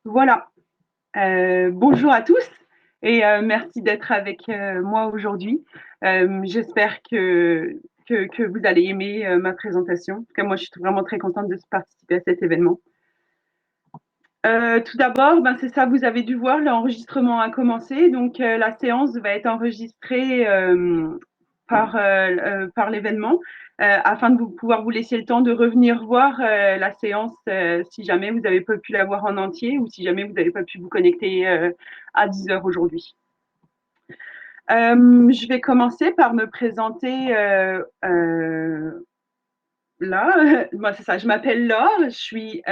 Voilà. Bonjour à tous et merci d'être avec moi aujourd'hui. J'espère que vous allez aimer ma présentation. En tout cas, moi, je suis vraiment très contente de participer à cet événement. Tout d'abord, ben, c'est ça, vous avez dû voir, l'enregistrement a commencé. Donc, la séance va être enregistrée par l'événement afin de pouvoir vous laisser le temps de revenir voir la séance si jamais vous n'avez pas pu la voir en entier ou si jamais vous n'avez pas pu vous connecter à 10 heures aujourd'hui. Je vais commencer par me présenter là. Moi, c'est ça, je m'appelle Laure, je suis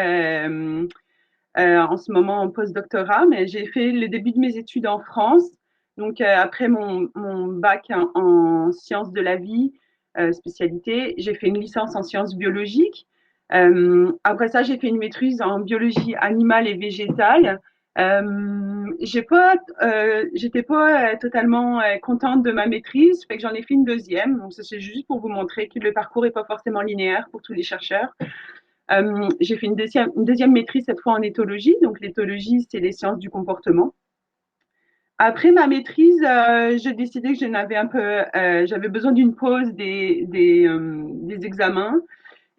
en ce moment en post-doctorat, mais j'ai fait le début de mes études en France. Donc, après mon bac en sciences de la vie, spécialité, j'ai fait une licence en sciences biologiques. Après ça, j'ai fait une maîtrise en biologie animale et végétale. J'étais pas totalement contente de ma maîtrise, fait que j'en ai fait une deuxième. Donc, c'est juste pour vous montrer que le parcours est pas forcément linéaire pour tous les chercheurs. J'ai fait une deuxième maîtrise cette fois en éthologie. Donc l'éthologie, c'est les sciences du comportement. Après ma maîtrise, j'ai décidé que j'avais besoin d'une pause des examens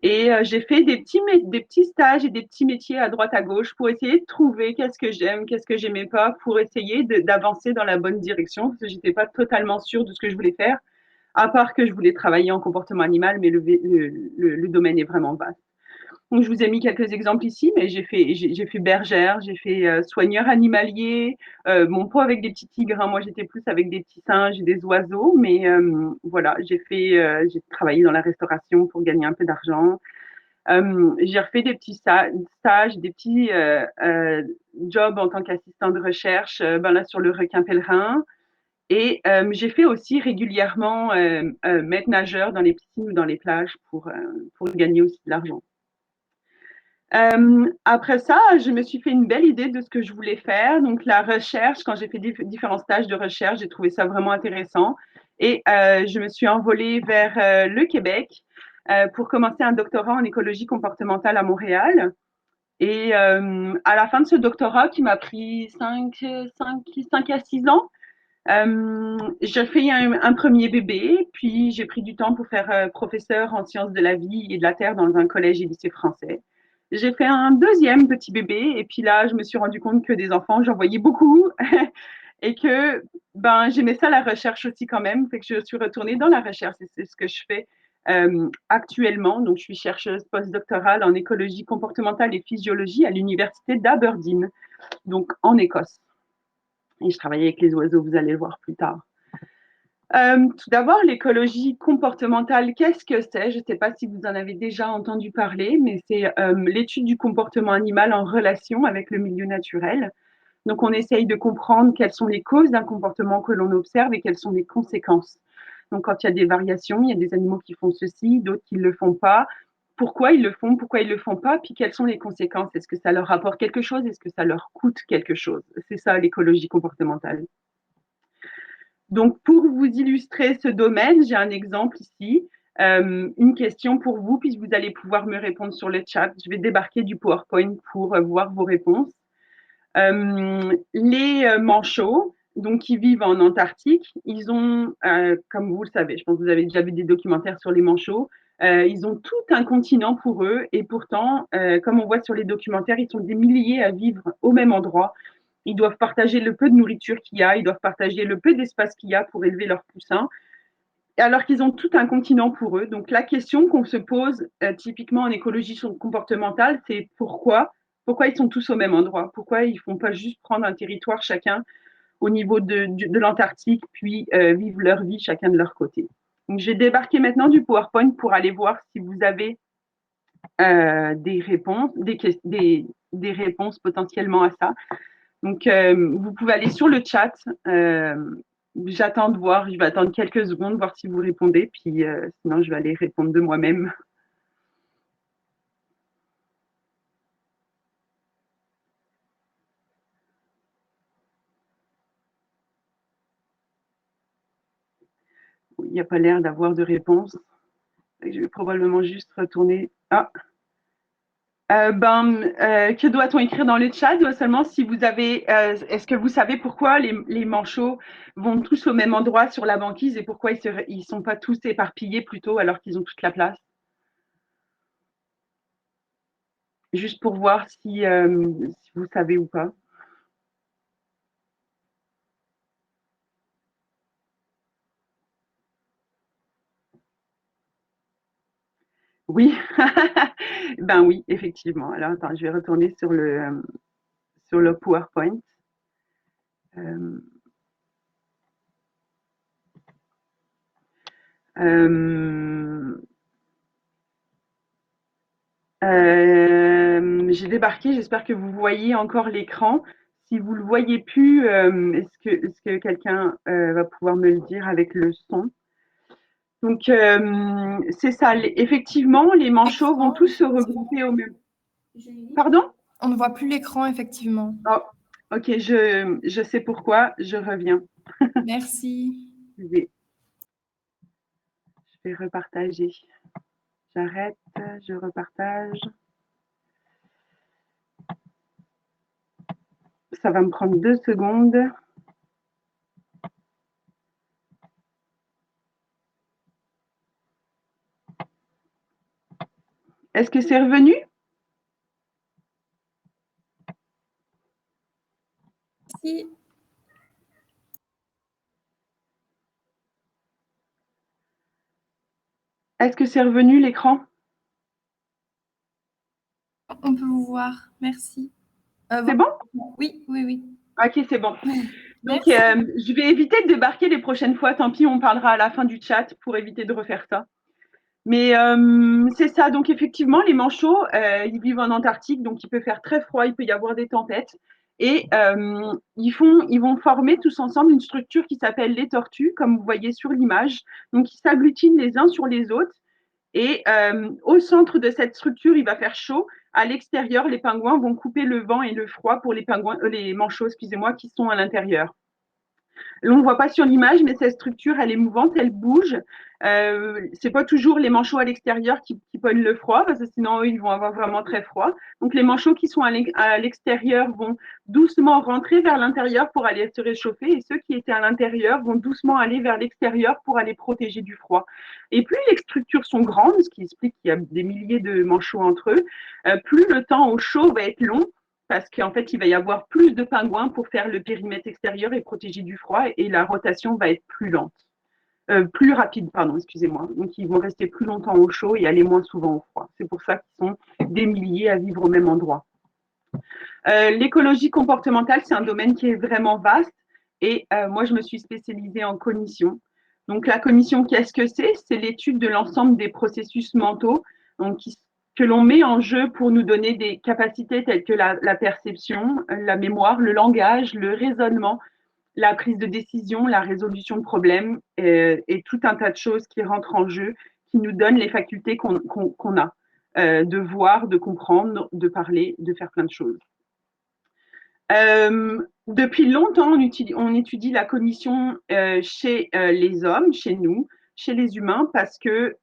et j'ai fait des petits stages et des petits métiers à droite à gauche pour essayer de trouver qu'est-ce que j'aime, qu'est-ce que j'aimais pas, pour essayer d'avancer dans la bonne direction parce que j'étais pas totalement sûre de ce que je voulais faire, à part que je voulais travailler en comportement animal, mais le domaine est vraiment vaste. Donc, je vous ai mis quelques exemples ici, mais j'ai fait bergère, j'ai fait soigneur animalier, bon, pas avec des petits tigres, hein, moi j'étais plus avec des petits singes et des oiseaux, mais voilà, j'ai travaillé dans la restauration pour gagner un peu d'argent. J'ai refait des petits stages, des petits jobs en tant qu'assistant de recherche, ben là sur le requin pèlerin. Et j'ai fait aussi régulièrement maître nageur dans les piscines ou dans les plages pour gagner aussi de l'argent. Après ça, je me suis fait une belle idée de ce que je voulais faire. Donc, la recherche, quand j'ai fait différents stages de recherche, j'ai trouvé ça vraiment intéressant. Et je me suis envolée vers le Québec pour commencer un doctorat en écologie comportementale à Montréal. Et à la fin de ce doctorat, qui m'a pris 5 à 6 ans, j'ai fait un premier bébé, puis j'ai pris du temps pour faire professeur en sciences de la vie et de la terre dans un collège et lycée français. J'ai fait un deuxième petit bébé, et puis là, je me suis rendu compte que des enfants, j'en voyais beaucoup, et que ben, j'aimais ça la recherche aussi quand même, fait que je suis retournée dans la recherche, et c'est ce que je fais actuellement. Donc, je suis chercheuse postdoctorale en écologie comportementale et physiologie à l'université d'Aberdeen, donc en Écosse. Et je travaillais avec les oiseaux, vous allez le voir plus tard. Tout d'abord, l'écologie comportementale, qu'est-ce que c'est? Je ne sais pas si vous en avez déjà entendu parler, mais c'est l'étude du comportement animal en relation avec le milieu naturel. Donc, on essaye de comprendre quelles sont les causes d'un comportement que l'on observe et quelles sont les conséquences. Donc, quand il y a des variations, il y a des animaux qui font ceci, d'autres qui ne le font pas. Pourquoi ils le font, pourquoi ils ne le font pas, puis quelles sont les conséquences? Est-ce que ça leur rapporte quelque chose? Est-ce que ça leur coûte quelque chose? C'est ça l'écologie comportementale. Donc, pour vous illustrer ce domaine, j'ai un exemple ici, une question pour vous, puis vous allez pouvoir me répondre sur le chat. Je vais débarquer du PowerPoint pour voir vos réponses. Les manchots, donc qui vivent en Antarctique, ils ont, comme vous le savez, je pense que vous avez déjà vu des documentaires sur les manchots, ils ont tout un continent pour eux, et pourtant, comme on voit sur les documentaires, ils sont des milliers à vivre au même endroit. Ils doivent partager le peu de nourriture qu'il y a, ils doivent partager le peu d'espace qu'il y a pour élever leurs poussins, alors qu'ils ont tout un continent pour eux. Donc la question qu'on se pose typiquement en écologie comportementale, c'est pourquoi ils sont tous au même endroit? Pourquoi ils ne font pas juste prendre un territoire chacun au niveau de l'Antarctique, puis vivre leur vie chacun de leur côté? Donc j'ai débarqué maintenant du PowerPoint pour aller voir si vous avez des réponses, des réponses potentiellement à ça. Donc, vous pouvez aller sur le chat. J'attends de voir, je vais attendre quelques secondes, voir si vous répondez, puis sinon, je vais aller répondre de moi-même. Il n'y a pas l'air d'avoir de réponse. Je vais probablement juste retourner. Ah. Que doit-on écrire dans le chat? Seulement si vous avez, est-ce que vous savez pourquoi les manchots vont tous au même endroit sur la banquise et pourquoi ils sont pas tous éparpillés plutôt alors qu'ils ont toute la place? Juste pour voir si vous savez ou pas. Oui, ben oui, effectivement. Alors attends, je vais retourner sur le PowerPoint. Euh, euh, j'ai débarqué, j'espère que vous voyez encore l'écran. Si vous le voyez plus, est-ce que quelqu'un va pouvoir me le dire avec le son? Donc c'est ça. Effectivement, les manchots vont Écran, tous se regrouper effectivement. au même. Pardon? On ne voit plus l'écran, effectivement. Oh, ok, je sais pourquoi. Je reviens. Merci. Je vais repartager. J'arrête, je repartage. Ça va me prendre 2 secondes. Est-ce que c'est revenu? Si, Est-ce que c'est revenu l'écran? on peut vous voir. Merci. C'est Voilà. bon? Oui, oui, oui. Ok, c'est bon. Donc, Merci. je vais éviter de débarquer les prochaines fois. Tant pis, on parlera à la fin du chat pour éviter de refaire ça. Mais c'est ça. Donc, effectivement, les manchots, ils vivent en Antarctique, donc il peut faire très froid, il peut y avoir des tempêtes. Et ils vont former tous ensemble une structure qui s'appelle les tortues, comme vous voyez sur l'image. Donc, ils s'agglutinent les uns sur les autres. Et au centre de cette structure, il va faire chaud. À l'extérieur, les pingouins vont couper le vent et le froid pour les manchots, excusez-moi, qui sont à l'intérieur. On ne voit pas sur l'image, mais cette structure, elle est mouvante, elle bouge. C'est pas toujours les manchots à l'extérieur qui pognent le froid, parce que sinon, eux, ils vont avoir vraiment très froid. Donc, les manchots qui sont à l'extérieur vont doucement rentrer vers l'intérieur pour aller se réchauffer, et ceux qui étaient à l'intérieur vont doucement aller vers l'extérieur pour aller protéger du froid. Et plus les structures sont grandes, ce qui explique qu'il y a des milliers de manchots entre eux, plus le temps au chaud va être long, parce qu'en fait, il va y avoir plus de pingouins pour faire le périmètre extérieur et protéger du froid, et la rotation va être plus lente. Plus rapide, pardon, excusez-moi. Donc, ils vont rester plus longtemps au chaud et aller moins souvent au froid. C'est pour ça qu'ils sont des milliers à vivre au même endroit. L'écologie comportementale, c'est un domaine qui est vraiment vaste. Et moi, je me suis spécialisée en cognition. Donc, la cognition, qu'est-ce que c'est? C'est l'étude de l'ensemble des processus mentaux donc, que l'on met en jeu pour nous donner des capacités telles que la perception, la mémoire, le langage, le raisonnement, la prise de décision, la résolution de problèmes et tout un tas de choses qui rentrent en jeu, qui nous donnent les facultés qu'on a de voir, de comprendre, de parler, de faire plein de choses. Depuis longtemps, on étudie la cognition chez les hommes, chez nous, chez les humains, parce que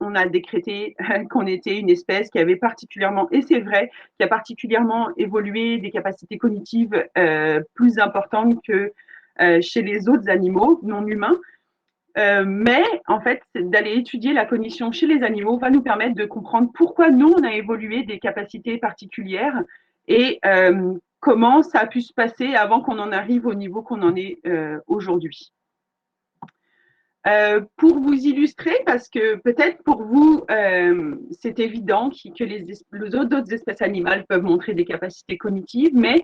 on a décrété qu'on était une espèce qui avait particulièrement, et c'est vrai, qui a particulièrement évolué des capacités cognitives plus importantes que chez les autres animaux non humains. Mais en fait, d'aller étudier la cognition chez les animaux va nous permettre de comprendre pourquoi nous, on a évolué des capacités particulières et comment ça a pu se passer avant qu'on en arrive au niveau qu'on en est aujourd'hui. Pour vous illustrer, parce que peut-être pour vous, c'est évident que les autres espèces animales peuvent montrer des capacités cognitives, mais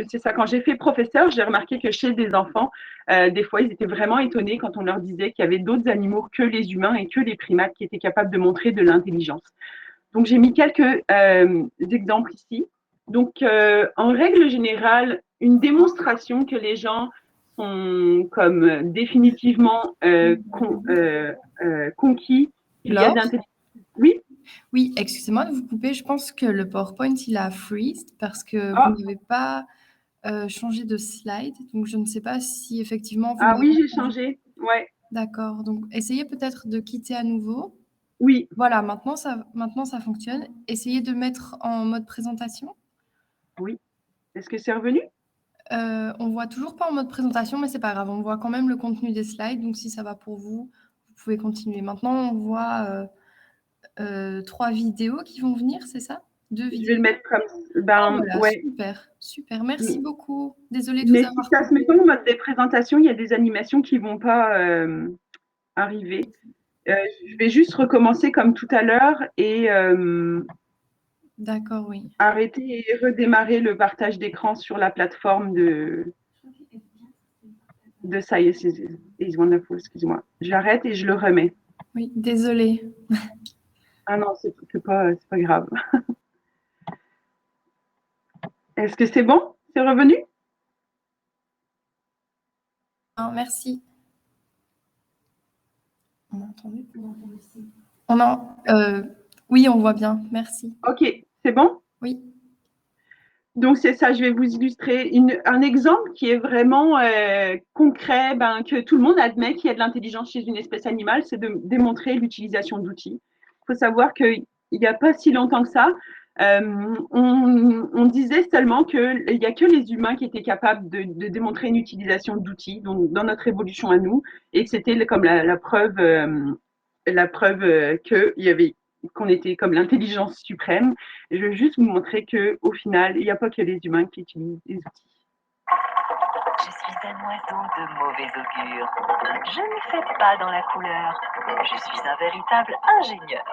c'est ça, quand j'ai fait professeur, j'ai remarqué que chez des enfants, des fois, ils étaient vraiment étonnés quand on leur disait qu'il y avait d'autres animaux que les humains et que les primates qui étaient capables de montrer de l'intelligence. Donc, j'ai mis quelques exemples ici. Donc, en règle générale, une démonstration que les gens sont comme définitivement conquis qu'il y a Laure? d'intelligence. Oui. Oui, excusez-moi de vous couper. Je pense que le PowerPoint, il a freeze parce que vous Ah, n'avez pas changé de slide. Donc, je ne sais pas si effectivement vous ah n'avez oui, j'ai pas. changé. Ouais. D'accord, donc essayez peut-être de quitter à nouveau. Oui, Voilà, maintenant ça fonctionne. Essayez de mettre en mode présentation. oui. Est-ce que c'est revenu? On voit toujours pas en mode présentation, mais c'est pas grave, on voit quand même le contenu des slides, donc si ça va pour vous, vous pouvez continuer. Maintenant, on voit, 3 vidéos qui vont venir, c'est ça? 2 Je vais le vidéos? mettre comme Ah ben, voilà, ouais. super, super, merci Mmh. beaucoup. Désolée de vous Mais si avoir ça se met coupé. pas en mode des présentations, il y a des animations qui vont pas, arriver. Je vais juste recommencer comme tout à l'heure et D'accord, oui. arrêter et redémarrer le partage d'écran sur la plateforme de Science is Wonderful, excusez-moi. J'arrête et je le remets. Oui, désolée. Ah non, c'est pas grave. Est-ce que c'est bon? C'est revenu? Non, merci. On a entendu? On a, oui, on voit bien, merci. Ok, c'est bon? Oui, Donc c'est ça, je vais vous illustrer un exemple qui est vraiment concret, ben, que tout le monde admet qu'il y a de l'intelligence chez une espèce animale, c'est de démontrer l'utilisation d'outils. Il faut savoir qu'il n'y a pas si longtemps que ça, on disait seulement qu'il n'y a que les humains qui étaient capables de démontrer une utilisation d'outils dans notre évolution à nous, et que c'était comme la preuve qu'il y avait qu'on était comme l'intelligence suprême. Et je veux juste vous montrer que, au final, il n'y a pas que les humains qui utilisent des outils. Je suis un oiseau de mauvais augure. Je ne fais pas dans la couleur. Je suis un véritable ingénieur.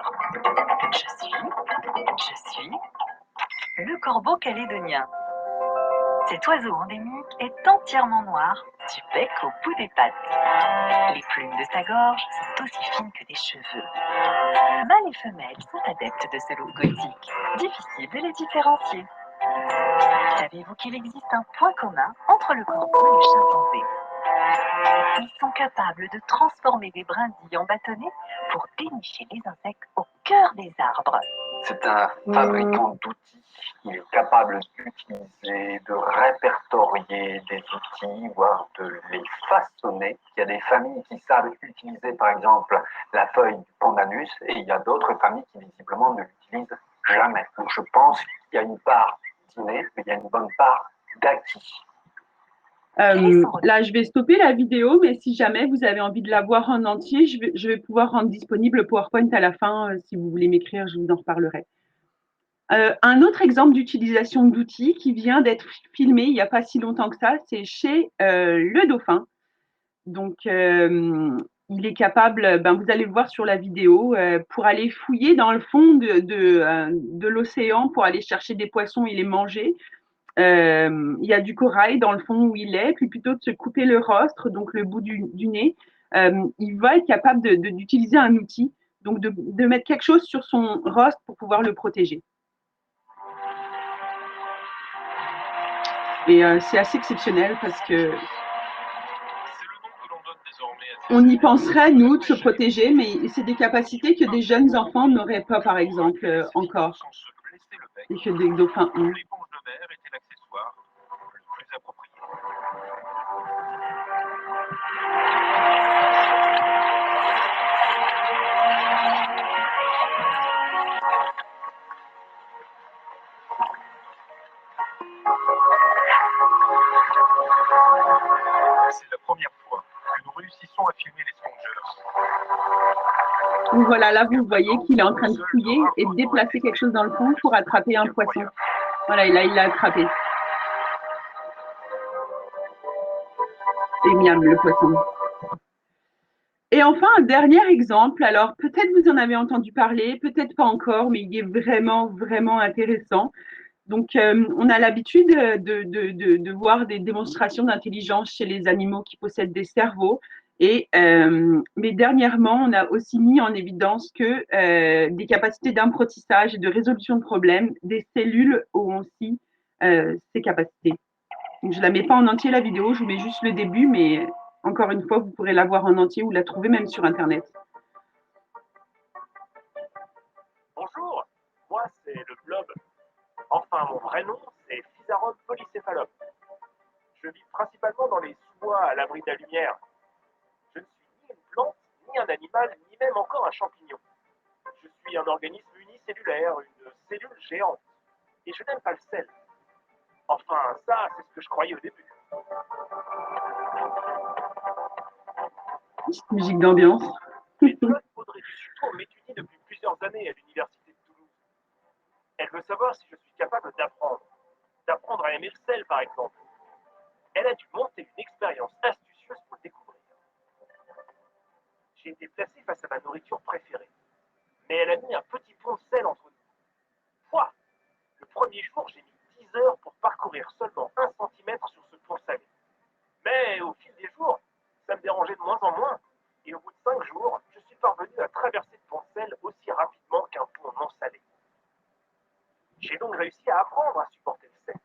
Je suis le corbeau calédonien. Cet oiseau endémique est entièrement noir, du bec au bout des pattes. Les plumes de sa gorge sont aussi fines que des cheveux. Mâles et femelles sont adeptes de ce look gothique. Difficile de les différencier. Savez-vous qu'il existe un point commun entre le corbeau et le chimpanzé? Ils sont capables de transformer des brindilles en bâtonnets pour dénicher les insectes au cœur des arbres. C'est un fabricant d'outils. Il est capable d'utiliser, de répertorier des outils, voire de les façonner. Il y a des familles qui savent utiliser, par exemple, la feuille du pandanus, et il y a d'autres familles qui, visiblement, ne l'utilisent jamais. Donc, je pense qu'il y a une part d'inné, mais il y a une bonne part d'acquis. Là, je vais stopper la vidéo, mais si jamais vous avez envie de la voir en entier, je vais pouvoir rendre disponible le PowerPoint à la fin. Si vous voulez m'écrire, je vous en reparlerai. Un autre exemple d'utilisation d'outils qui vient d'être filmé il n'y a pas si longtemps que ça, c'est chez le dauphin. Donc, il est capable, ben, vous allez le voir sur la vidéo, pour aller fouiller dans le fond de l'océan pour aller chercher des poissons et les manger. Il y a du corail dans le fond où il est, puis plutôt de se couper le rostre, donc le bout du nez, il va être capable d'utiliser un outil, donc de mettre quelque chose sur son rostre pour pouvoir le protéger. Et c'est assez exceptionnel parce que on y penserait, nous, de se protéger, mais c'est des capacités que des jeunes enfants n'auraient pas, par exemple, encore, et que des dauphins ont. C'est la première fois que nous réussissons à filmer les Spongers. Donc voilà, là, vous voyez qu'il est en train de fouiller et de déplacer quelque chose dans le fond pour attraper un poisson. Voilà, et là, il l'a attrapé. Et miam, le poisson. Et enfin, un dernier exemple. Alors, peut-être vous en avez entendu parler, peut-être pas encore, mais il est vraiment, vraiment intéressant. Donc, on a l'habitude de voir des démonstrations d'intelligence chez les animaux qui possèdent des cerveaux. Mais dernièrement, on a aussi mis en évidence que des capacités d'apprentissage et de résolution de problèmes, des cellules ont aussi ces capacités. Donc, je ne la mets pas en entier la vidéo, je vous mets juste le début, mais encore une fois, vous pourrez la voir en entier ou la trouver même sur Internet. Bonjour, moi c'est le blob. Enfin, mon vrai nom, c'est Physarum polycéphalum. Je vis principalement dans les sous-bois à l'abri de la lumière. Je ne suis ni une plante un animal, ni même encore un champignon. Je suis un organisme unicellulaire, une cellule géante. Et je n'aime pas le sel. Enfin, ça, c'est ce que je croyais au début. Petite musique d'ambiance. L'école Audrey Dussutour m'étudie depuis plusieurs années à l'université de Toulouse. Elle veut savoir si je suis capable d'apprendre à aimer le sel, par exemple. Elle a dû monter une expérience astucieuse pour le découvrir. J'ai été placé face à ma nourriture préférée, mais elle a mis un petit pont de sel entre nous. Pouah! Le premier jour, j'ai mis 10 heures pour parcourir seulement 1 centimètre sur ce pont salé. Mais au fil des jours, ça me dérangeait de moins en moins, et au bout de 5 jours, je suis parvenu à traverser le pont de sel aussi rapidement qu'un pont non salé. J'ai donc réussi à apprendre à supporter le sel,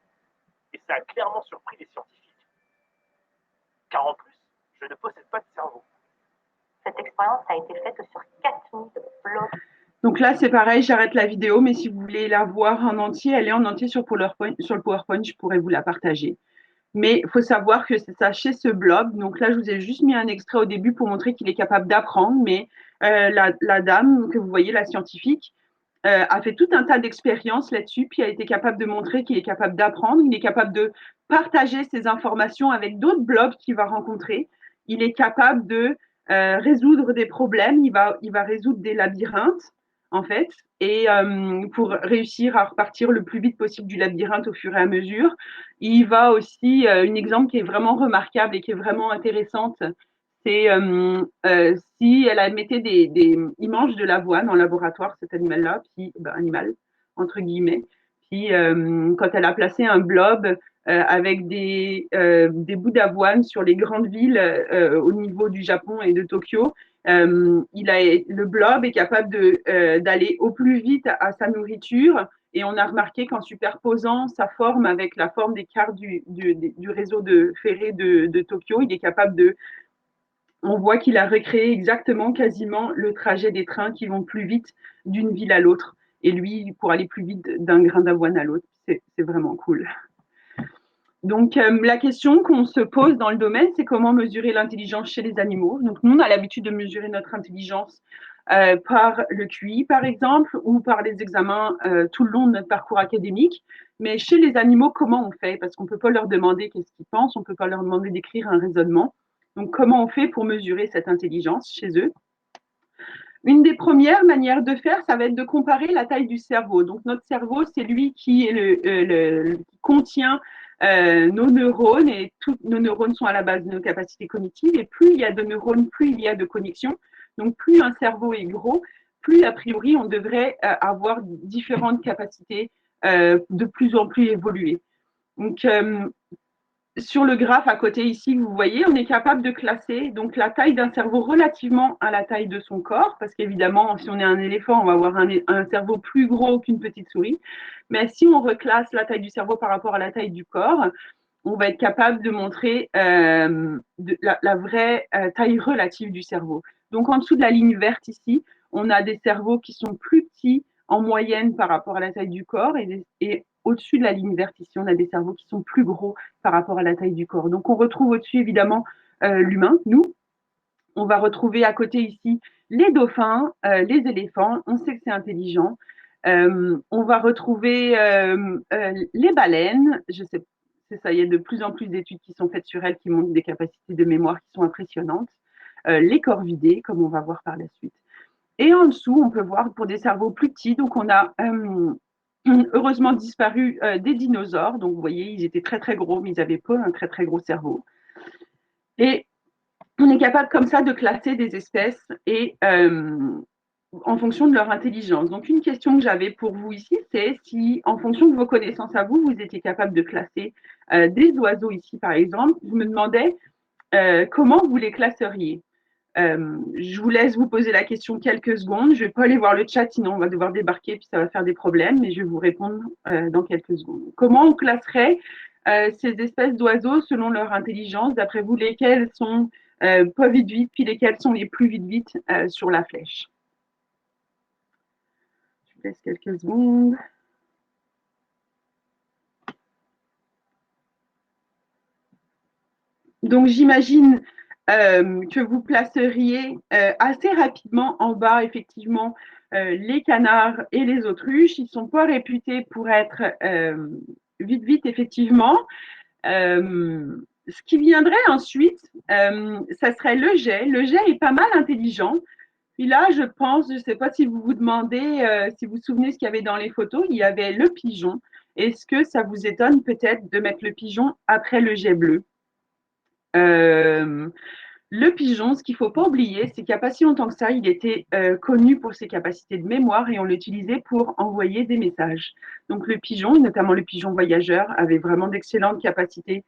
et ça a clairement surpris les scientifiques. Car en plus, je ne possède pas de cerveau. Cette expérience a été faite sur 4000 blocs. Donc là, c'est pareil, j'arrête la vidéo, mais si vous voulez la voir en entier, elle est en entier sur le PowerPoint, je pourrais vous la partager. Mais il faut savoir que c'est ça chez ce blog. Donc là, je vous ai juste mis un extrait au début pour montrer qu'il est capable d'apprendre. Mais la dame que vous voyez, la scientifique, a fait tout un tas d'expériences là-dessus, puis a été capable de montrer qu'il est capable d'apprendre, il est capable de partager ses informations avec d'autres blogs qu'il va rencontrer. Il est capable de résoudre des problèmes, il va résoudre des labyrinthes, en fait, et pour réussir à repartir le plus vite possible du labyrinthe au fur et à mesure. Il va aussi, un exemple qui est vraiment remarquable et qui est vraiment intéressante, c'est si elle mettait il mange de l'avoine en laboratoire, cet animal-là, puis animal entre guillemets. Puis quand elle a placé un blob avec des bouts d'avoine sur les grandes villes au niveau du Japon et de Tokyo, le blob est capable d'aller au plus vite à sa nourriture. Et on a remarqué qu'en superposant sa forme avec la forme des cars du réseau de ferré de Tokyo, il est capable on voit qu'il a recréé exactement quasiment le trajet des trains qui vont plus vite d'une ville à l'autre. Et lui, pour aller plus vite d'un grain d'avoine à l'autre, c'est vraiment cool. Donc, la question qu'on se pose dans le domaine, c'est comment mesurer l'intelligence chez les animaux. Donc, nous, on a l'habitude de mesurer notre intelligence par le QI, par exemple, ou par les examens tout le long de notre parcours académique. Mais chez les animaux, comment on fait? Parce qu'on ne peut pas leur demander qu'est-ce qu'ils pensent, on ne peut pas leur demander d'écrire un raisonnement. Donc, comment on fait pour mesurer cette intelligence chez eux? Une des premières manières de faire, ça va être de comparer la taille du cerveau. Donc, notre cerveau, c'est lui qui contient nos neurones, et tous nos neurones sont à la base de nos capacités cognitives. Et plus il y a de neurones, plus il y a de connexions. Donc, plus un cerveau est gros, plus a priori on devrait avoir différentes capacités de plus en plus évoluées. Donc, sur le graphe à côté ici, vous voyez, on est capable de classer donc la taille d'un cerveau relativement à la taille de son corps, parce qu'évidemment, si on est un éléphant, on va avoir un cerveau plus gros qu'une petite souris. Mais si on reclasse la taille du cerveau par rapport à la taille du corps, on va être capable de montrer la vraie taille relative du cerveau. Donc, en dessous de la ligne verte ici, on a des cerveaux qui sont plus petits en moyenne par rapport à la taille du corps, et au-dessus de la ligne verte ici, on a des cerveaux qui sont plus gros par rapport à la taille du corps. Donc, on retrouve au-dessus, évidemment, l'humain, nous. On va retrouver à côté ici les dauphins, les éléphants. On sait que c'est intelligent. On va retrouver les baleines. Je sais, c'est ça, il y a de plus en plus d'études qui sont faites sur elles qui montrent des capacités de mémoire qui sont impressionnantes. Les corvidés, comme on va voir par la suite. Et en dessous, on peut voir pour des cerveaux plus petits, donc on a heureusement disparu des dinosaures. Donc, vous voyez, ils étaient très, très gros, mais ils n'avaient pas un très, très gros cerveau. Et on est capable comme ça de classer des espèces et en fonction de leur intelligence. Donc, une question que j'avais pour vous ici, c'est si, en fonction de vos connaissances à vous, vous étiez capable de classer des oiseaux ici, par exemple. Je me demandais comment vous les classeriez. Je vous laisse vous poser la question quelques secondes. Je ne vais pas aller voir le chat, sinon on va devoir débarquer puis ça va faire des problèmes, mais je vais vous répondre dans quelques secondes. Comment on classerait ces espèces d'oiseaux selon leur intelligence? D'après vous, lesquels sont pas vite, puis lesquels sont les plus vite sur la flèche? Je vous laisse quelques secondes. Donc, j'imagine que vous placeriez assez rapidement en bas, effectivement, les canards et les autruches. Ils ne sont pas réputés pour être vite, effectivement. Ce qui viendrait ensuite, ça serait le jet. Le jet est pas mal intelligent. Puis là, je pense, je ne sais pas si vous vous demandez, si vous vous souvenez ce qu'il y avait dans les photos, il y avait le pigeon. Est-ce que ça vous étonne peut-être de mettre le pigeon après le jet bleu? Le pigeon, ce qu'il ne faut pas oublier, c'est qu'il n'y a pas si longtemps que ça, il était connu pour ses capacités de mémoire et on l'utilisait pour envoyer des messages. Donc le pigeon, et notamment le pigeon voyageur, avait vraiment d'excellentes capacités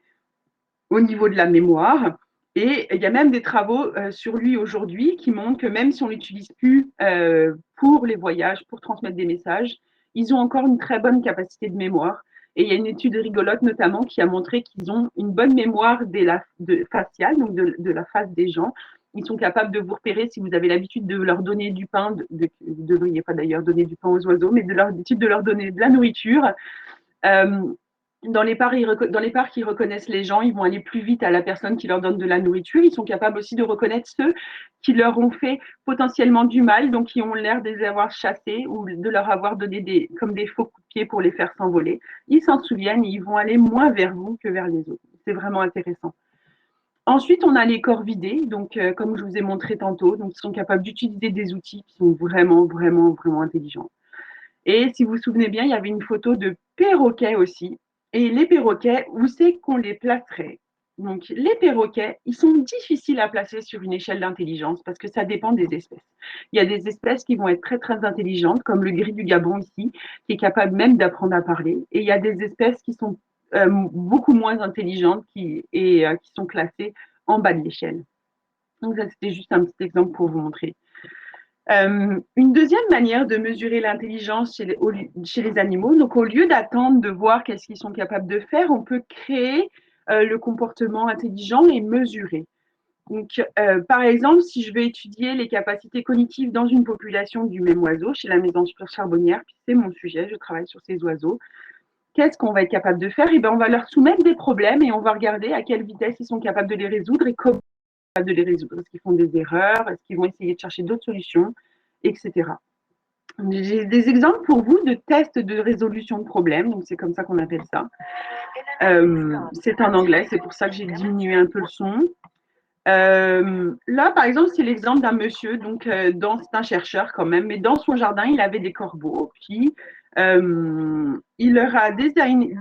au niveau de la mémoire. Et il y a même des travaux sur lui aujourd'hui qui montrent que même si on ne l'utilise plus pour les voyages, pour transmettre des messages, ils ont encore une très bonne capacité de mémoire. Et il y a une étude rigolote notamment qui a montré qu'ils ont une bonne mémoire faciale, donc de la face des gens. Ils sont capables de vous repérer si vous avez l'habitude de leur donner du pain, vous ne devriez pas d'ailleurs donner du pain aux oiseaux, mais de l'habitude de leur donner de la nourriture. Dans les parcs, ils reconnaissent les gens, ils vont aller plus vite à la personne qui leur donne de la nourriture. Ils sont capables aussi de reconnaître ceux qui leur ont fait potentiellement du mal, donc qui ont l'air de les avoir chassés ou de leur avoir donné comme des faux coups de pied pour les faire s'envoler. Ils s'en souviennent et ils vont aller moins vers vous que vers les autres. C'est vraiment intéressant. Ensuite, on a les corvidés, donc comme je vous ai montré tantôt, donc ils sont capables d'utiliser des outils qui sont vraiment, vraiment, vraiment intelligents. Et si vous vous souvenez bien, il y avait une photo de perroquets aussi. Et les perroquets, où c'est qu'on les placerait? Donc, les perroquets, ils sont difficiles à placer sur une échelle d'intelligence parce que ça dépend des espèces. Il y a des espèces qui vont être très, très intelligentes, comme le gris du Gabon ici, qui est capable même d'apprendre à parler. Et il y a des espèces qui sont beaucoup moins intelligentes qui sont classées en bas de l'échelle. Donc, ça, c'était juste un petit exemple pour vous montrer. Une deuxième manière de mesurer l'intelligence chez les animaux, donc au lieu d'attendre de voir qu'est-ce qu'ils sont capables de faire, on peut créer le comportement intelligent et mesurer. Donc, par exemple, si je veux étudier les capacités cognitives dans une population du même oiseau, chez la maison charbonnière, puis c'est mon sujet, je travaille sur ces oiseaux, qu'est-ce qu'on va être capable de faire? Eh bien, on va leur soumettre des problèmes et on va regarder à quelle vitesse ils sont capables de les résoudre et comment de les résoudre. Est-ce qu'ils font des erreurs? Est-ce qu'ils vont essayer de chercher d'autres solutions, etc. J'ai des exemples pour vous de tests de résolution de problèmes, donc c'est comme ça qu'on appelle ça. C'est en anglais, c'est pour ça que j'ai diminué un peu le son. Là, par exemple, c'est l'exemple d'un monsieur, donc c'est un chercheur quand même, mais dans son jardin, il avait des corbeaux, puis il leur a designé,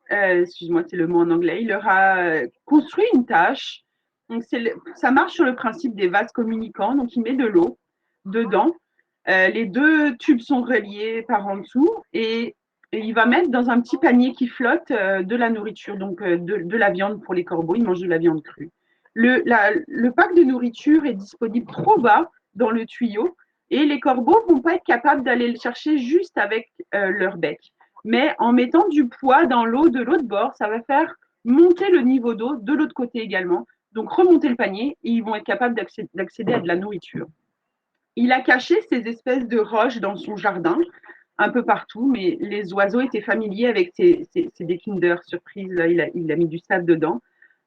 excuse-moi, c'est le mot en anglais, il leur a construit une tâche. Donc, ça marche sur le principe des vases communicants. Donc, il met de l'eau dedans. Les deux tubes sont reliés par en dessous et il va mettre dans un petit panier qui flotte de la nourriture, donc de la viande pour les corbeaux. Ils mangent de la viande crue. Le pack de nourriture est disponible trop bas dans le tuyau et les corbeaux ne vont pas être capables d'aller le chercher juste avec leur bec. Mais en mettant du poids dans l'eau de l'autre bord, ça va faire monter le niveau d'eau de l'autre côté également. Donc remonter le panier et ils vont être capables d'accéder à de la nourriture. Il a caché ces espèces de roches dans son jardin, un peu partout, mais les oiseaux étaient familiers avec ces des Kinder surprise. Là, il a mis du sable dedans.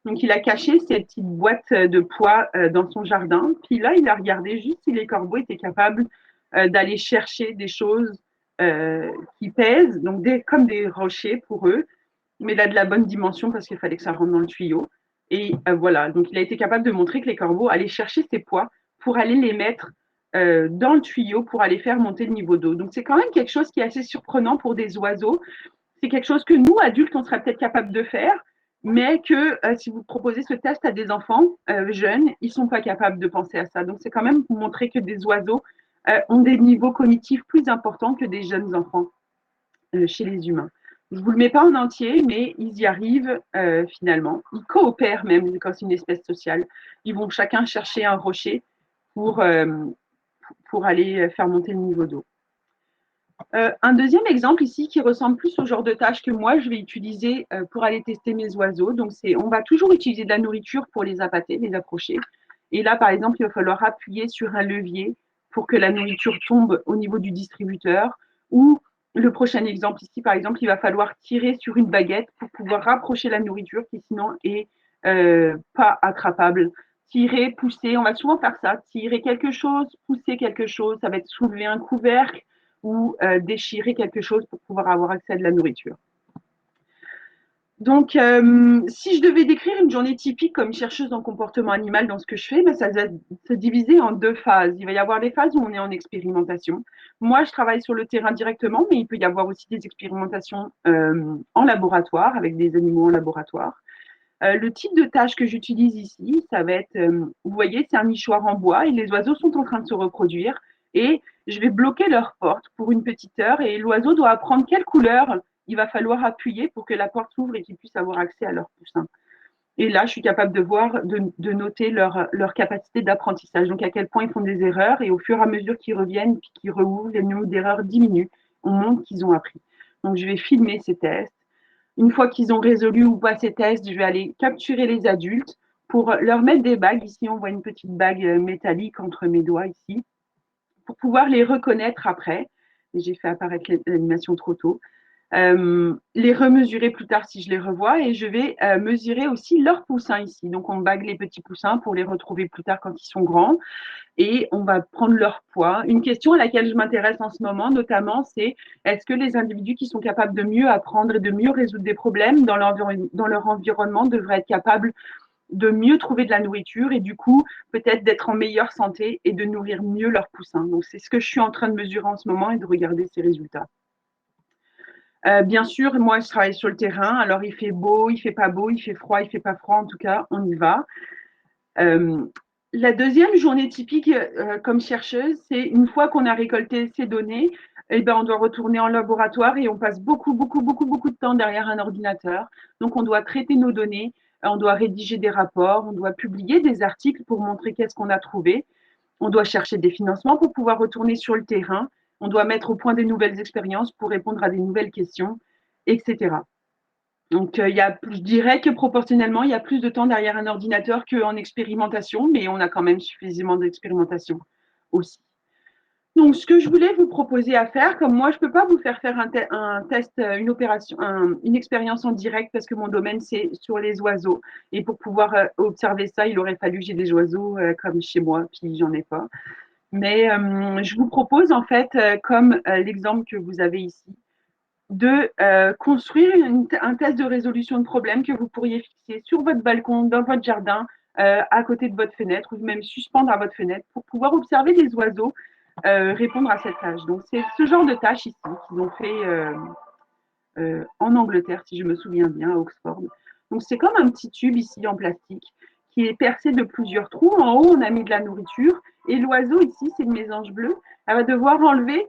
Donc, il a caché ces petites boîtes de poids dans son jardin. Puis là, il a regardé juste si les corbeaux étaient capables d'aller chercher des choses qui pèsent, donc comme des rochers pour eux, mais là de la bonne dimension parce qu'il fallait que ça rentre dans le tuyau. Et voilà, donc il a été capable de montrer que les corbeaux allaient chercher ces poids pour aller les mettre dans le tuyau pour aller faire monter le niveau d'eau. Donc c'est quand même quelque chose qui est assez surprenant pour des oiseaux. C'est quelque chose que nous, adultes, on serait peut-être capable de faire, mais que si vous proposez ce test à des enfants jeunes, ils ne sont pas capables de penser à ça. Donc c'est quand même pour montrer que des oiseaux ont des niveaux cognitifs plus importants que des jeunes enfants chez les humains. Je ne vous le mets pas en entier, mais ils y arrivent finalement. Ils coopèrent même quand c'est une espèce sociale. Ils vont chacun chercher un rocher pour aller faire monter le niveau d'eau. Un deuxième exemple ici qui ressemble plus au genre de tâche que moi je vais utiliser pour aller tester mes oiseaux. Donc on va toujours utiliser de la nourriture pour les appâter, les approcher. Et là, par exemple, il va falloir appuyer sur un levier pour que la nourriture tombe au niveau du distributeur. Ou le prochain exemple ici, par exemple, il va falloir tirer sur une baguette pour pouvoir rapprocher la nourriture qui sinon est pas attrapable tirer, pousser. On va souvent faire ça, tirer quelque chose, pousser quelque chose. Ça va être soulever un couvercle ou déchirer quelque chose pour pouvoir avoir accès à de la nourriture. Donc, si je devais décrire une journée typique comme chercheuse en comportement animal dans ce que je fais, ben, ça va se diviser en 2 phases. Il va y avoir les phases où on est en expérimentation. Moi, je travaille sur le terrain directement, mais il peut y avoir aussi des expérimentations en laboratoire, avec des animaux en laboratoire. Le type de tâche que j'utilise ici, ça va être, vous voyez, c'est un nichoir en bois et les oiseaux sont en train de se reproduire. Et je vais bloquer leur porte pour une petite heure et l'oiseau doit apprendre quelle couleur il va falloir appuyer pour que la porte s'ouvre et qu'ils puissent avoir accès à leur poussin. Et là, je suis capable de voir, de noter leur capacité d'apprentissage, donc à quel point ils font des erreurs et au fur et à mesure qu'ils reviennent puis qu'ils rouvrent, les niveaux d'erreur diminuent. On montre qu'ils ont appris. Donc, je vais filmer ces tests. Une fois qu'ils ont résolu ou pas ces tests, je vais aller capturer les adultes pour leur mettre des bagues. Ici, on voit une petite bague métallique entre mes doigts ici, pour pouvoir les reconnaître après. Et j'ai fait apparaître l'animation trop tôt. Les remesurer plus tard si je les revois et je vais mesurer aussi leurs poussins ici. Donc, on bague les petits poussins pour les retrouver plus tard quand ils sont grands et on va prendre leur poids. Une question à laquelle je m'intéresse en ce moment, notamment, c'est est-ce que les individus qui sont capables de mieux apprendre et de mieux résoudre des problèmes dans leur environnement devraient être capables de mieux trouver de la nourriture et du coup, peut-être d'être en meilleure santé et de nourrir mieux leurs poussins. Donc, c'est ce que je suis en train de mesurer en ce moment et de regarder ces résultats. Bien sûr, moi, je travaille sur le terrain. Alors, il fait beau, il fait pas beau, il fait froid, il fait pas froid. En tout cas, on y va. La deuxième journée typique comme chercheuse, c'est une fois qu'on a récolté ces données, eh ben, on doit retourner en laboratoire et on passe beaucoup de temps derrière un ordinateur. Donc, on doit traiter nos données, on doit rédiger des rapports, on doit publier des articles pour montrer qu'est-ce qu'on a trouvé. On doit chercher des financements pour pouvoir retourner sur le terrain. On doit mettre au point des nouvelles expériences pour répondre à des nouvelles questions, etc. Donc, je dirais que proportionnellement, il y a plus de temps derrière un ordinateur qu'en expérimentation, mais on a quand même suffisamment d'expérimentation aussi. Donc, ce que je voulais vous proposer à faire, comme moi, je ne peux pas vous faire un test, une opération, une expérience en direct parce que mon domaine, c'est sur les oiseaux. Et pour pouvoir observer ça, il aurait fallu que j'ai des oiseaux comme chez moi, puis j'en ai pas. Mais je vous propose, en fait, comme l'exemple que vous avez ici, de construire un test de résolution de problème que vous pourriez fixer sur votre balcon, dans votre jardin, à côté de votre fenêtre, ou même suspendre à votre fenêtre pour pouvoir observer les oiseaux répondre à cette tâche. Donc, c'est ce genre de tâche ici qu'ils ont fait en Angleterre, si je me souviens bien, à Oxford. Donc, c'est comme un petit tube ici en plastique qui est percé de plusieurs trous. En haut, on a mis de la nourriture. Et l'oiseau, ici, c'est une mésange bleue. Elle va devoir enlever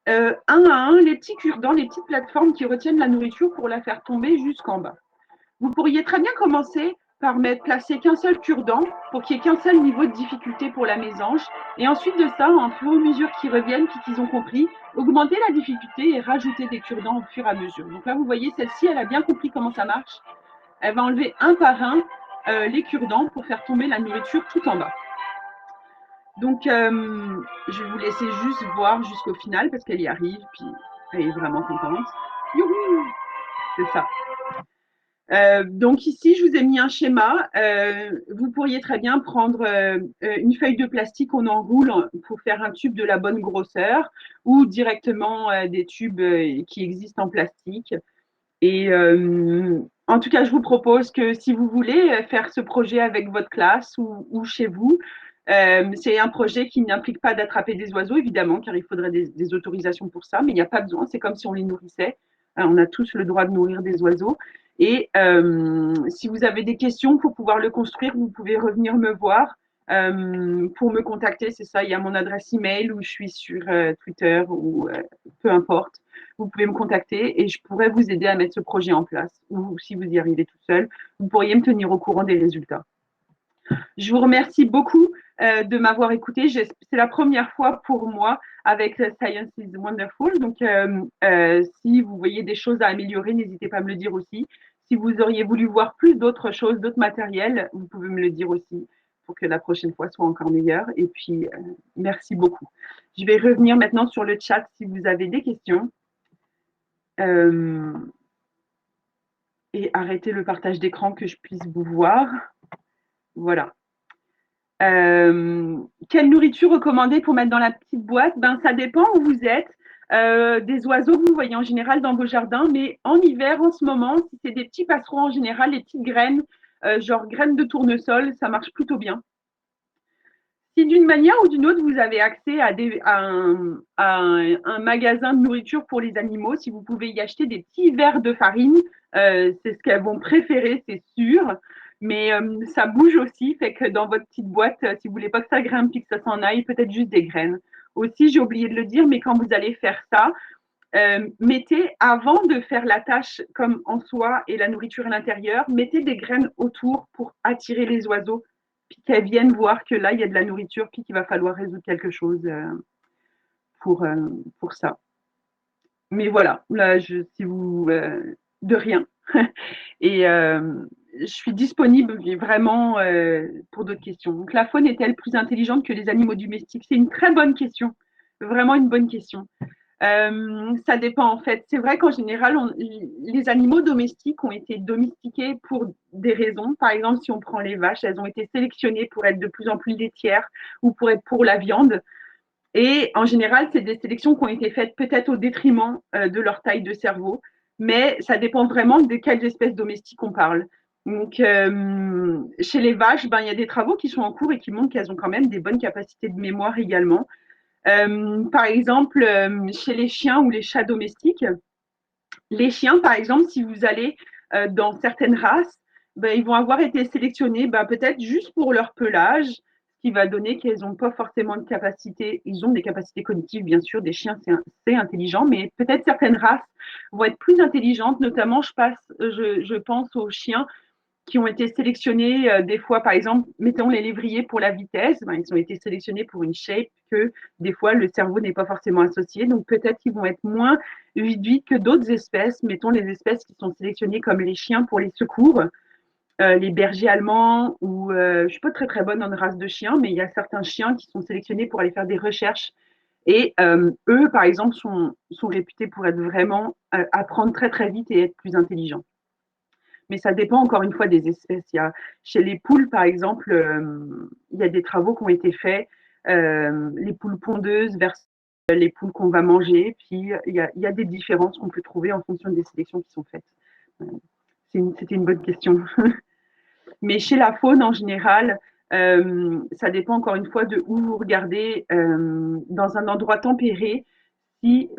un à un les petits cure-dents, les petites plateformes qui retiennent la nourriture pour la faire tomber jusqu'en bas. Vous pourriez très bien commencer par placer qu'un seul cure-dent pour qu'il n'y ait qu'un seul niveau de difficulté pour la mésange. Et ensuite de ça, en fur et à mesure qu'ils reviennent puis qu'ils ont compris, augmenter la difficulté et rajouter des cure-dents au fur et à mesure. Donc là, vous voyez, celle-ci, elle a bien compris comment ça marche. Elle va enlever un par un les cure-dents pour faire tomber la nourriture tout en bas. Donc, je vais vous laisser juste voir jusqu'au final parce qu'elle y arrive, puis elle est vraiment contente. Youhou! C'est ça. Donc ici, je vous ai mis un schéma. Vous pourriez très bien prendre une feuille de plastique qu'on enroule pour faire un tube de la bonne grosseur ou directement des tubes qui existent en plastique. Et en tout cas, je vous propose que si vous voulez faire ce projet avec votre classe ou chez vous, c'est un projet qui n'implique pas d'attraper des oiseaux, évidemment, car il faudrait des autorisations pour ça, mais il n'y a pas besoin. C'est comme si on les nourrissait. On a tous le droit de nourrir des oiseaux. Et si vous avez des questions pour pouvoir le construire, vous pouvez revenir me voir pour me contacter. C'est ça, il y a mon adresse email ou je suis sur Twitter ou peu importe. Vous pouvez me contacter et je pourrais vous aider à mettre ce projet en place. Ou si vous y arrivez tout seul, vous pourriez me tenir au courant des résultats. Je vous remercie beaucoup de m'avoir écouté. C'est la première fois pour moi avec Science is Wonderful. Donc, si vous voyez des choses à améliorer, n'hésitez pas à me le dire aussi. Si vous auriez voulu voir plus d'autres choses, d'autres matériels, vous pouvez me le dire aussi pour que la prochaine fois soit encore meilleure. Et puis, merci beaucoup. Je vais revenir maintenant sur le chat si vous avez des questions. Et arrêter le partage d'écran que je puisse vous voir. Voilà. Quelle nourriture recommander pour mettre dans la petite boîte? Ben, ça dépend où vous êtes. Des oiseaux que vous voyez en général dans vos jardins, mais en hiver, en ce moment, si c'est des petits passereaux en général, les petites graines, genre graines de tournesol, ça marche plutôt bien. Si d'une manière ou d'une autre, vous avez accès à un magasin de nourriture pour les animaux, si vous pouvez y acheter des petits verres de farine, c'est ce qu'elles vont préférer, c'est sûr. Mais ça bouge aussi, fait que dans votre petite boîte, si vous voulez pas que ça grimpe et que ça s'en aille, peut-être juste des graines. Aussi, j'ai oublié de le dire, mais quand vous allez faire ça, mettez, avant de faire la tâche comme en soi et la nourriture à l'intérieur, mettez des graines autour pour attirer les oiseaux, puis qu'elles viennent voir que là, il y a de la nourriture, puis qu'il va falloir résoudre quelque chose pour, euh, pour ça. Mais voilà, là, si vous... de rien. Et je suis disponible vraiment pour d'autres questions. Donc, la faune est-elle plus intelligente que les animaux domestiques? C'est une très bonne question, vraiment une bonne question. Ça dépend en fait. C'est vrai qu'en général, les animaux domestiques ont été domestiqués pour des raisons. Par exemple, si on prend les vaches, elles ont été sélectionnées pour être de plus en plus laitières ou pour être pour la viande. Et en général, c'est des sélections qui ont été faites peut-être au détriment de leur taille de cerveau, mais ça dépend vraiment de quelles espèces domestiques on parle. Donc, chez les vaches, ben, il y a des travaux qui sont en cours et qui montrent qu'elles ont quand même des bonnes capacités de mémoire également. Par exemple, chez les chiens ou les chats domestiques, les chiens, par exemple, si vous allez dans certaines races, ben, ils vont avoir été sélectionnés ben, peut-être juste pour leur pelage, ce qui va donner qu'elles n'ont pas forcément de capacité. Ils ont des capacités cognitives, bien sûr, des chiens, c'est intelligent, mais peut-être certaines races vont être plus intelligentes, notamment, je pense aux chiens qui ont été sélectionnés des fois, par exemple, mettons les lévriers pour la vitesse, ben, ils ont été sélectionnés pour une shape que des fois le cerveau n'est pas forcément associé. Donc peut-être qu'ils vont être moins vite que d'autres espèces, mettons les espèces qui sont sélectionnées comme les chiens pour les secours, les bergers allemands, ou je ne suis pas très très bonne en race de chiens, mais il y a certains chiens qui sont sélectionnés pour aller faire des recherches. Et eux, par exemple, sont réputés pour être vraiment apprendre très très vite et être plus intelligents. Mais ça dépend encore une fois des espèces. Chez les poules, par exemple, il y a des travaux qui ont été faits, les poules pondeuses versus les poules qu'on va manger. Puis il y a des différences qu'on peut trouver en fonction des sélections qui sont faites. C'était une bonne question. Mais chez la faune en général, ça dépend encore une fois de où vous regardez. Dans un endroit tempéré,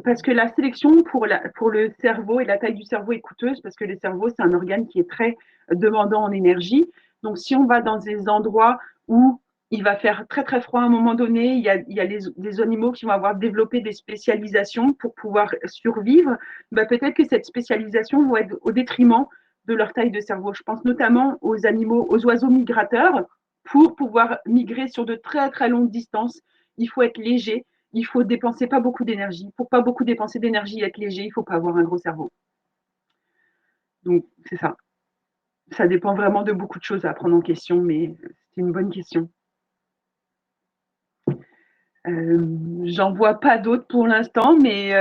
parce que la sélection pour le cerveau et la taille du cerveau est coûteuse, parce que le cerveau, c'est un organe qui est très demandant en énergie. Donc, si on va dans des endroits où il va faire très, très froid à un moment donné, il y a des animaux qui vont avoir développé des spécialisations pour pouvoir survivre, bah, peut-être que cette spécialisation va être au détriment de leur taille de cerveau. Je pense notamment aux animaux, aux oiseaux migrateurs. Pour pouvoir migrer sur de très, très longues distances, il faut être léger, il faut dépenser pas beaucoup d'énergie. Pour pas beaucoup dépenser d'énergie et être léger, il faut pas avoir un gros cerveau. Donc, c'est ça. Ça dépend vraiment de beaucoup de choses à prendre en question, mais c'est une bonne question. J'en vois pas d'autres pour l'instant, mais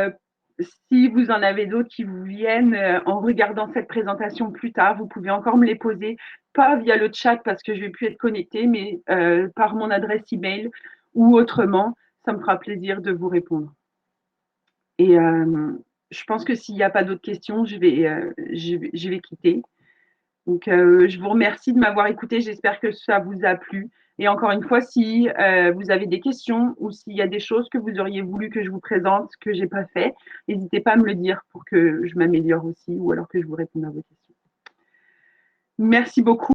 si vous en avez d'autres qui vous viennent en regardant cette présentation plus tard, vous pouvez encore me les poser, pas via le chat parce que je vais plus être connectée, mais par mon adresse email ou autrement. Ça me fera plaisir de vous répondre. Et je pense que s'il n'y a pas d'autres questions, je vais quitter. Donc, je vous remercie de m'avoir écouté. J'espère que ça vous a plu. Et encore une fois, si vous avez des questions ou s'il y a des choses que vous auriez voulu que je vous présente, que je n'ai pas fait, n'hésitez pas à me le dire pour que je m'améliore aussi ou alors que je vous réponde à vos questions. Merci beaucoup.